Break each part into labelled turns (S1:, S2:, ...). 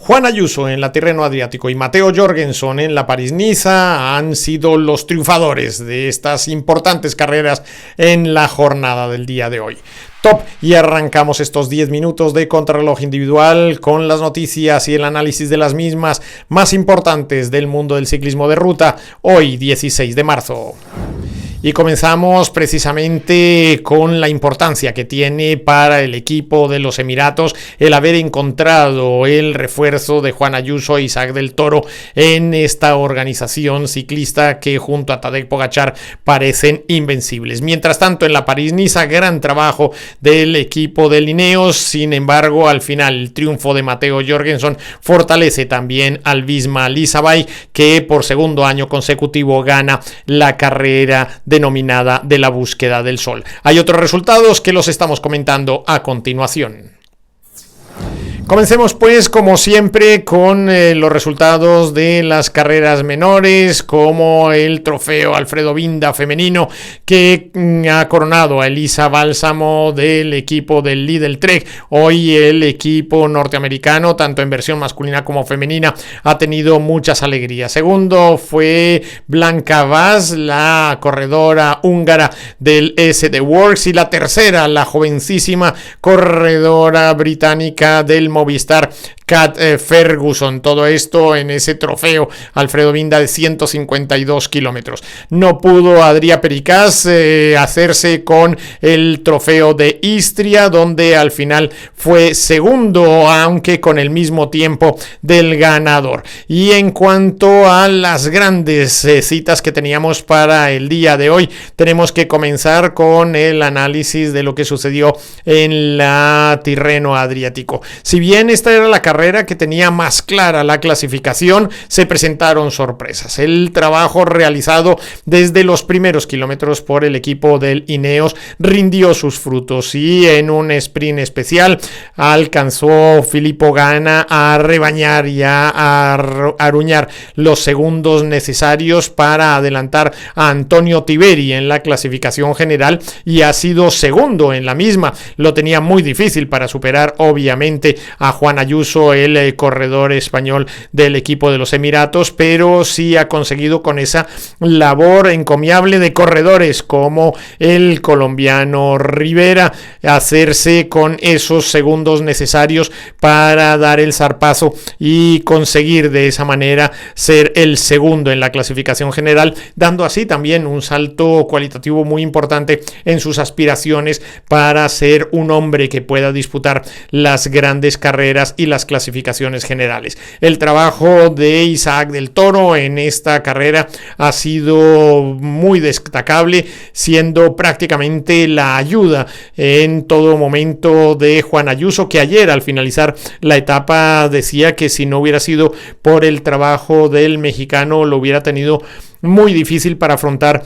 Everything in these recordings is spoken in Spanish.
S1: Juan Ayuso en la Tirreno Adriático y Matteo Jorgenson en la París-Niza han sido los triunfadores de estas importantes carreras en la jornada del día de hoy. Top, y arrancamos estos 10 minutos de contrarreloj individual con las noticias y el análisis de las mismas más importantes del mundo del ciclismo de ruta, hoy 16 de marzo. Y comenzamos precisamente con la importancia que tiene para el equipo de los Emiratos el haber encontrado el refuerzo de Juan Ayuso e Isaac del Toro en esta organización ciclista que junto a Tadej Pogačar parecen invencibles. Mientras tanto, en la París-Niza, gran trabajo del equipo de Ineos. Sin embargo, al final el triunfo de Matteo Jorgenson fortalece también al Visma Lease, que por segundo año consecutivo gana la carrera denominada de la búsqueda del sol. Hay otros resultados que los estamos comentando a continuación. Comencemos pues como siempre con los resultados de las carreras menores, como el trofeo Alfredo Binda femenino que ha coronado a Elisa Bálsamo del equipo del Lidl Trek. Hoy el equipo norteamericano, tanto en versión masculina como femenina, ha tenido muchas alegrías. Segundo fue Blanca Vaz, la corredora húngara del SD Works, y la tercera, la jovencísima corredora británica del Movistar, Kat Ferguson. Todo esto en ese trofeo Alfredo Binda de 152 kilómetros. No pudo Adrià Pericaz hacerse con el trofeo de Istria, donde al final fue segundo, aunque con el mismo tiempo del ganador. Y en cuanto a las grandes citas que teníamos para el día de hoy, tenemos que comenzar con el análisis de lo que sucedió en la Tirreno Adriático. Si bien esta era la carrera que tenía más clara la clasificación, se presentaron sorpresas. El trabajo realizado desde los primeros kilómetros por el equipo del Ineos rindió sus frutos, y en un sprint especial alcanzó Filippo Ganna a rebañar y a aruñar los segundos necesarios para adelantar a Antonio Tiberi en la clasificación general, y ha sido segundo en la misma. Lo tenía muy difícil para superar obviamente a Juan Ayuso, el corredor español del equipo de los Emiratos, pero sí ha conseguido con esa labor encomiable de corredores como el colombiano Rivera hacerse con esos segundos necesarios para dar el zarpazo y conseguir de esa manera ser el segundo en la clasificación general, dando así también un salto cualitativo muy importante en sus aspiraciones para ser un hombre que pueda disputar las grandes carreras y las clasificaciones generales. El trabajo de Isaac del Toro en esta carrera ha sido muy destacable, siendo prácticamente la ayuda en todo momento de Juan Ayuso, que ayer al finalizar la etapa decía que si no hubiera sido por el trabajo del mexicano lo hubiera tenido muy difícil para afrontar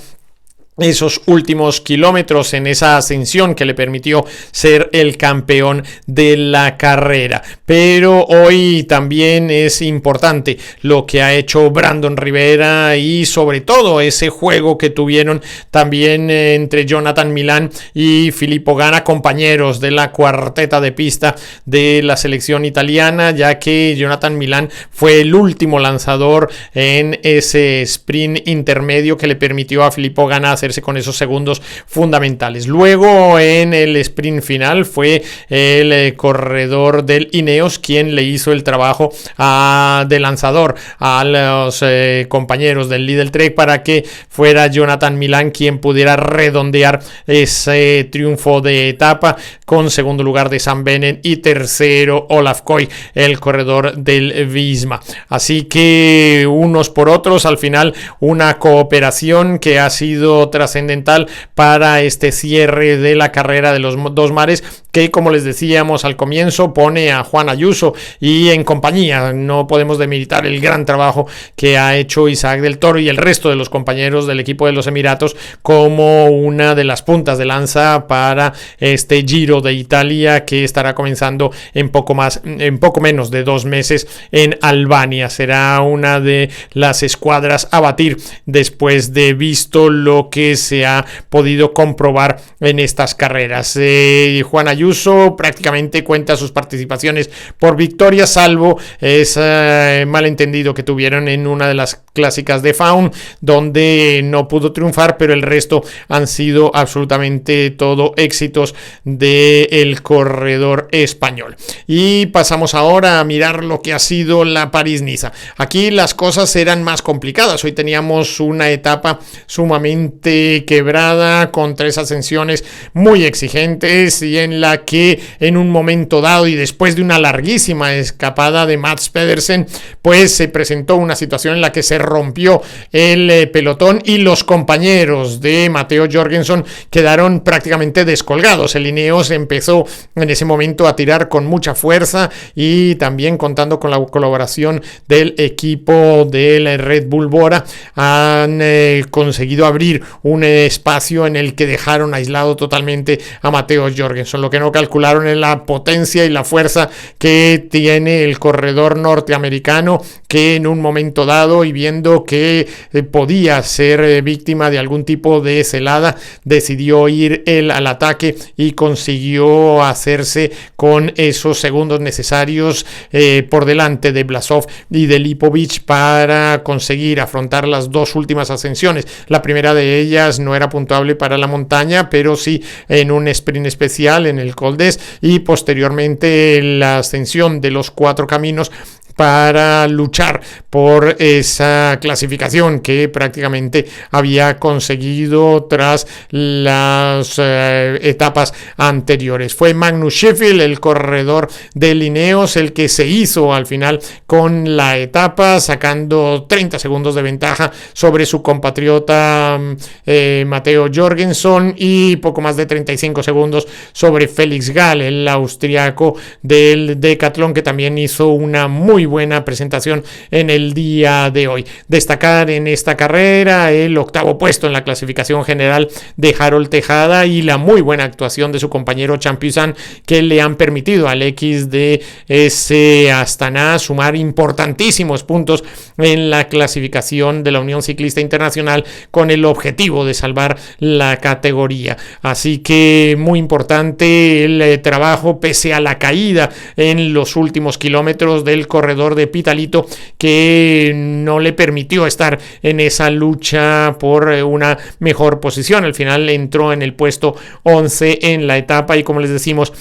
S1: esos últimos kilómetros en esa ascensión que le permitió ser el campeón de la carrera. Pero hoy también es importante lo que ha hecho Brandon Rivera, y sobre todo ese juego que tuvieron también entre Jonathan Milán y Filippo Ganna, compañeros de la cuarteta de pista de la selección italiana, ya que Jonathan Milán fue el último lanzador en ese sprint intermedio que le permitió a Filippo Ganna hacerse con esos segundos fundamentales. Luego en el sprint final fue el corredor del Ineos quien le hizo el trabajo de lanzador a los compañeros del Lidl Trek para que fuera Jonathan Milán quien pudiera redondear ese triunfo de etapa, con segundo lugar de Sam Bennett y tercero Olaf Koy, el corredor del Visma. Así que unos por otros, al final una cooperación que ha sido trascendental para este cierre de la carrera de los dos mares, que como les decíamos al comienzo pone a Juan Ayuso y en compañía. No podemos demeritar el gran trabajo que ha hecho Isaac del Toro y el resto de los compañeros del equipo de los Emiratos como una de las puntas de lanza para este Giro de Italia, que estará comenzando en poco menos de 2 meses en Albania. Será una de las escuadras a batir después de visto lo que que se ha podido comprobar en estas carreras. Juan Ayuso prácticamente cuenta sus participaciones por victoria, salvo ese malentendido que tuvieron en una de las clásicas de Faun, donde no pudo triunfar, pero el resto han sido absolutamente todo éxitos del corredor español. Y pasamos ahora a mirar lo que ha sido la París-Niza. Aquí las cosas eran más complicadas. Hoy teníamos una etapa sumamente quebrada, con 3 ascensiones muy exigentes, y en la que en un momento dado y después de una larguísima escapada de Mads Pedersen, pues se presentó una situación en la que se rompió el pelotón y los compañeros de Matteo Jorgensen quedaron prácticamente descolgados. El Ineos empezó en ese momento a tirar con mucha fuerza, y también contando con la colaboración del equipo del Red Bull Bora han conseguido abrir un espacio en el que dejaron aislado totalmente a Matteo Jorgensen. Lo que no calcularon es la potencia y la fuerza que tiene el corredor norteamericano, que en un momento dado, y viendo que podía ser víctima de algún tipo de celada, decidió ir él al ataque y consiguió hacerse con esos segundos necesarios por delante de Blasov y de Lipovic para conseguir afrontar las 2 últimas ascensiones. La primera de ellas no era puntuable para la montaña, pero sí en un sprint especial en el Col d'Es, y posteriormente la ascensión de los 4 caminos para luchar por esa clasificación que prácticamente había conseguido tras las etapas anteriores. Fue Magnus Sheffield, el corredor de Ineos, el que se hizo al final con la etapa, sacando 30 segundos de ventaja sobre su compatriota Matteo Jorgensen, y poco más de 35 segundos sobre Felix Gall, el austriaco del Decathlon, que también hizo una muy buena presentación en el día de hoy. Destacar en esta carrera el 8º puesto en la clasificación general de Harold Tejada y la muy buena actuación de su compañero Champuzan, que le han permitido al XDS Astana sumar importantísimos puntos en la clasificación de la Unión Ciclista Internacional, con el objetivo de salvar la categoría. Así que muy importante el trabajo pese a la caída en los últimos kilómetros del corredor de Pitalito, que no le permitió estar en esa lucha por una mejor posición. Al final entró en el puesto 11 en la etapa, y como les decimos,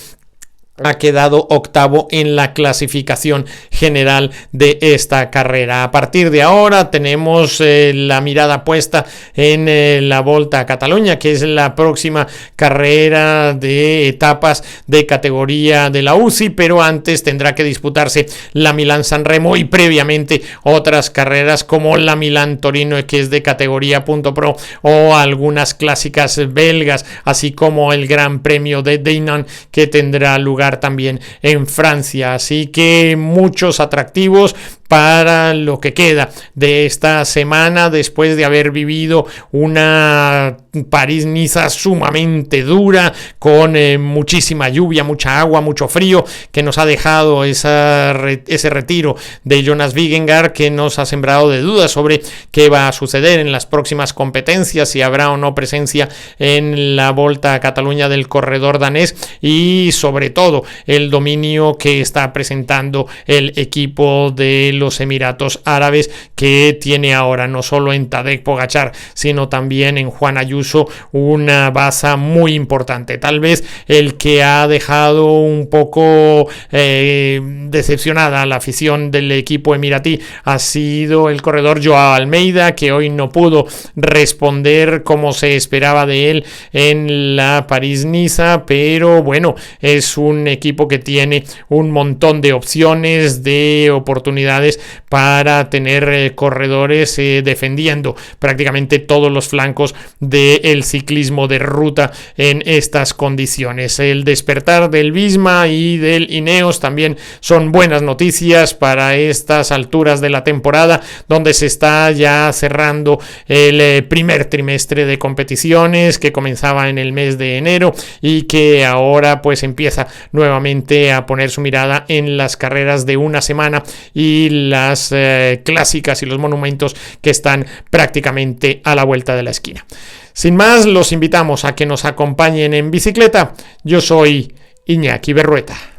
S1: ha quedado 8º en la clasificación general de esta carrera. A partir de ahora tenemos la mirada puesta en la Volta a Cataluña, que es la próxima carrera de etapas de categoría de la UCI, pero antes tendrá que disputarse la Milán-San Remo y previamente otras carreras como la Milán-Torino, que es de categoría .pro, o algunas clásicas belgas, así como el Gran Premio de Dinan, que tendrá lugar también en Francia. Así que muchos atractivos para lo que queda de esta semana, después de haber vivido una París-Niza sumamente dura, con muchísima lluvia, mucha agua, mucho frío, que nos ha dejado ese retiro de Jonas Vingegaard, que nos ha sembrado de dudas sobre qué va a suceder en las próximas competencias, si habrá o no presencia en la Volta a Cataluña del corredor danés, y sobre todo el dominio que está presentando el equipo de los Emiratos Árabes, que tiene ahora no solo en Tadej Pogačar, sino también en Juan Ayuso una baza muy importante. Tal vez el que ha dejado un poco decepcionada a la afición del equipo emiratí ha sido el corredor Joao Almeida, que hoy no pudo responder como se esperaba de él en la París-Niza, pero bueno, es un equipo que tiene un montón de opciones, de oportunidades para tener corredores defendiendo prácticamente todos los flancos del ciclismo de ruta en estas condiciones. El despertar del Visma y del Ineos también son buenas noticias para estas alturas de la temporada, donde se está ya cerrando el primer trimestre de competiciones que comenzaba en el mes de enero y que ahora pues empieza nuevamente a poner su mirada en las carreras de una semana y las clásicas y los monumentos que están prácticamente a la vuelta de la esquina. Sin más, los invitamos a que nos acompañen en bicicleta. Yo soy Iñaki Berrueta.